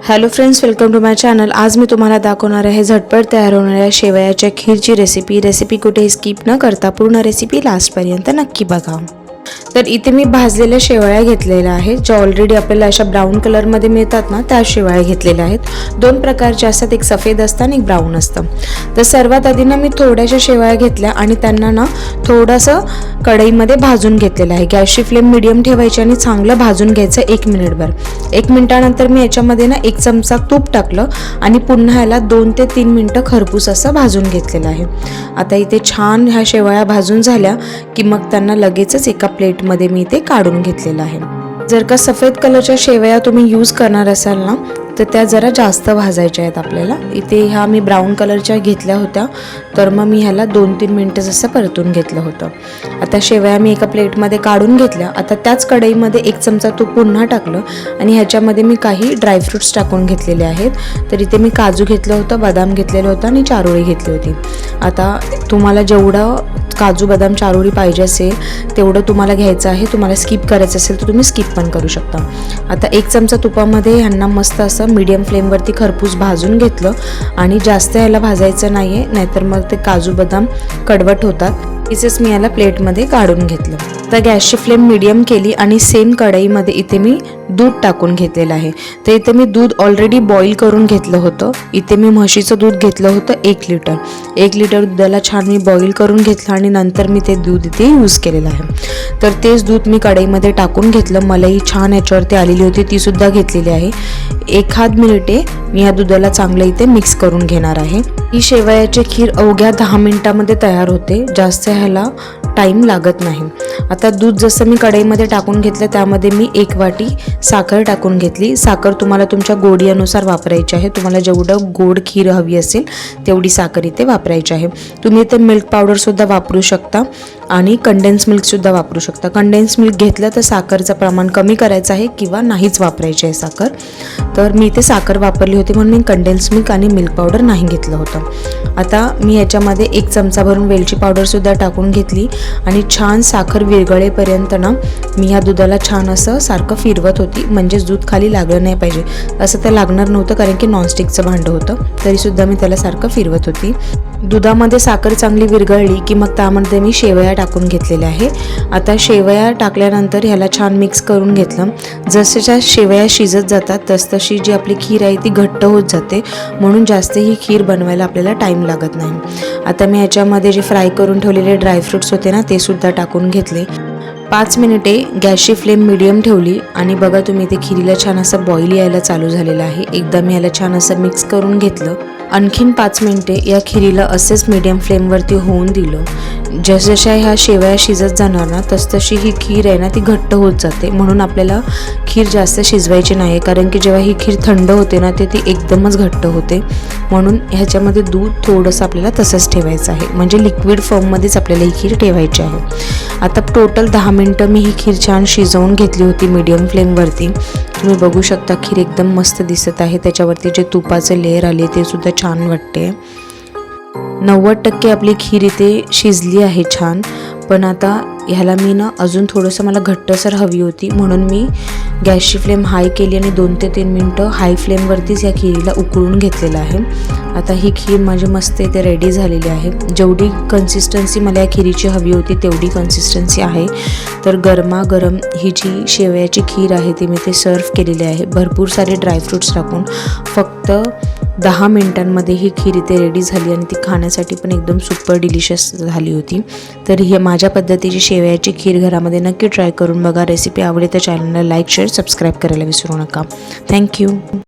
Hello friends, welcome to my channel. आज मी तुम्हाला दाखवणार आहे झटपट तयार होणाऱ्या शेवयाच्या खीरची रेसिपी कुठेही स्किप न करता पूर्ण रेसिपी लास्टपर्यंत नक्की बघा। तर इथे मी भाजलेल्या शेवया घेतलेल्या आहेत, ज्या ऑलरेडी आपल्याला अशा ब्राऊन कलरमध्ये मिळतात ना, त्या शेवया घेतलेल्या आहेत। दोन प्रकारच्या असतात, एक सफेद असतं आणि एक ब्राऊन असतं। तर सर्वात आधी ना मी थोड्याशा शेवया घेतल्या आणि त्यांना ना थोडंसं कढईमध्ये भाजून घेतलेलं आहे। गॅसची फ्लेम मीडियम ठेवायची आणि चांगलं भाजून घ्यायचं 1 मिनिटभर। 1 मिनिटानंतर मी याच्यामध्ये ना 1 चमचा तूप टाकलं आणि पुन्हा याला 2 ते 3 मिनिटं खरपूस असं भाजून घेतलेलं आहे। आता इथे छान ह्या शेवया भाजून झाल्या की मग त्यांना लगेचच एका प्लेटमध्ये मी ते काढून घेतलेलं आहे। जर का सफेद कलरच्या शेवया तुम्ही यूज करणार असाल ना, तर त्या जरा जास्त भाजायच्या आहेत आपल्याला। इथे ह्या मी ब्राऊन कलरच्या घेतल्या होत्या, तर मग मी ह्याला 2-3 मिनिटं जसं परतून घेतलं होतं। आता शेवया मी एका प्लेटमध्ये काढून घेतल्या। आता त्याच कढईमध्ये 1 चमचा तूप पुन्हा टाकलं आणि ह्याच्यामध्ये मी काही ड्रायफ्रूट्स टाकून घेतलेले आहेत। तर इथे मी काजू घेतलं होतं, बदाम घेतलेलं होतं आणि चारोळी घेतली होती। आता तुम्हाला जेवढं काजू बदाम चारोळी पाहिजे असेल तेवढं तुम्हाला घ्यायचं आहे। तुम्हाला स्किप करायचं असेल तर तुम्ही स्किप पण करू शकता। आता 1 चमचा तुपामध्ये ह्यांना मस्त असं मीडियम फ्लेमवरती खरपूस भाजून घेतलं आणि जास्त ह्याला भाजायचं नाही आहे, नाहीतर मग ते काजू बदाम कडवट होतात। तसेच मी याला प्लेटमध्ये काढून घेतलं। तर गॅसची फ्लेम मीडियम केली आणि सेम कढईमध्ये इथे मी दूध टाकून घेतलेलं आहे। तर इथे मी दूध ऑलरेडी बॉईल करून घेतलं होतं। इथे मी म्हशीचं दूध घेतलं होतं 1 लिटर। 1 लिटर दुधाला छान मी बॉईल करून घेतलं आणि नंतर मी ते दूध इथे यूज केलेलं आहे। तर तेच दूध मी कढईमध्ये टाकून घेतलं। मलाई छान याच्यावरती आलेली होती, ती सुद्धा घेतलेली आहे। 1 मिनिटे मी या दुधाला चांगलं इथे मिक्स करून घेणार आहे। ही शेवयाची खीर अवघ्या 10 मिनिटांमध्ये तयार होते, जास्त ह्याला टाईम लागत नाही। आता दूध जसं मी कढईमध्ये टाकून घेतलं त्यामध्ये मी 1 वाटी साखर टाकून घेतली। साखर तुम्हाला तुमच्या गोडीनुसार वापरायची आहे। तुम्हाला जेवढं गोड खीर हवी असेल तेवढी साखर इथे वापरायची आहे। तुम्ही इथे मिल्क पावडरसुद्धा वापरू शकता आणि कंडेन्स मिल्कसुद्धा वापरू शकता। कंडेन्स मिल्क घेतलं तर साखरचं प्रमाण कमी करायचं आहे किंवा नाहीच वापरायची आहे साखर। तर मी इथे साखर वापरली होती म्हणून मी कंडेन्स मिल्क आणि मिल्क पावडर नाही घेतलं होतं। आता मी याच्यामध्ये 1 चमचा भरून वेलची पावडरसुद्धा टाकून घेतली आणि छान साखर विरघळेपर्यंत ना मी ह्या दुधाला छान असं सारखं फिरवत होती, म्हणजेच दूध खाली लागलं नाही पाहिजे। असं तर लागणार नव्हतं कारण की नॉनस्टिकचं भांडं होतं, तरीसुद्धा मी त्याला सारखं फिरवत होती। दुधामध्ये साखर चांगली विरघळली की मग त्यामध्ये मी शेवया टाकून घेतलेल्या आहे। आता शेवया टाकल्यानंतर ह्याला छान मिक्स करून घेतलं। जसं शेवया शिजत जातात तसतशी जी आपली खीर आहे ती घट्ट होत जाते, म्हणून जास्त ही खीर बनवायला आपल्याला टाईम लागत नाही। आता मी याच्यामध्ये जे फ्राय करून ठेवलेले ड्रायफ्रूट्स होते ना, ते सुद्धा टाकून घेतले। 5 मिनिटे गॅसची फ्लेम मीडियम ठेवली आणि बघा तुम्ही ते खीरीला छान असं बॉईल यायला चालू झालेलं आहे। एकदा मी याला छान असं मिक्स करून घेतलं। आणखीन 5 मिनिटे या खीरीला असेच मीडियम फ्लेमवरती होऊन दिलं। जसजशा ह्या शेवया शिजत जाणार ना तसतशी ही खीर आहे ना ती घट्ट होत जाते, म्हणून आपल्याला खीर जास्त शिजवायची नाही, कारण की जेव्हा ही खीर थंड होते ना ती एकदमच घट्ट होते। म्हणून ह्याच्यामध्ये दूध थोडंसं आपल्याला तसंच ठेवायचं आहे, म्हणजे लिक्विड फॉर्ममध्येच आपल्याला ही खीर ठेवायची आहे। आता टोटल 10 मिनिटं मी ही खीर छान शिजवून घेतली होती मीडियम फ्लेमवरती। तुम्ही बघू शकता खीर एकदम मस्त दिसत आहे, त्याच्यावरती जे तुपाचे लेयर आले ते सुद्धा छान वाटते। 90% आपली खीर इथे शिजली आहे छान। पण आता ह्याला मी ना अजून थोडंसं मला घट्टसर हवी होती, म्हणून मी गॅसची फ्लेम हाय केली आणि 2 ते 3 मिनिटं हाय फ्लेमवरतीच या खीरीला उकळून घेतलेलं आहे। आता ही खीर माझी मस्त इथे रेडी झालेली आहे। जेवढी कन्सिस्टन्सी मला या खीरीची हवी होती तेवढी कन्सिस्टन्सी आहे। तर गरमागरम ही जी शेवयाची खीर आहे ती मी ते सर्व केलेली आहे, भरपूर सारे ड्रायफ्रूट्स टाकून। फक्त 10 मिनिटांमध्ये ही खीर इथे रेडी झाली आणि ती खाण्यासाठी पण एकदम सुपर डिलिशियस झाली होती। तर ही माझ्या पद्धतीची शेवयाची खीर घरामध्ये नक्की ट्राय करून बघा। रेसिपी आवडली तर चॅनलला लाईक, शेअर, सबस्क्राईब करायला विसरू नका। थँक्यू।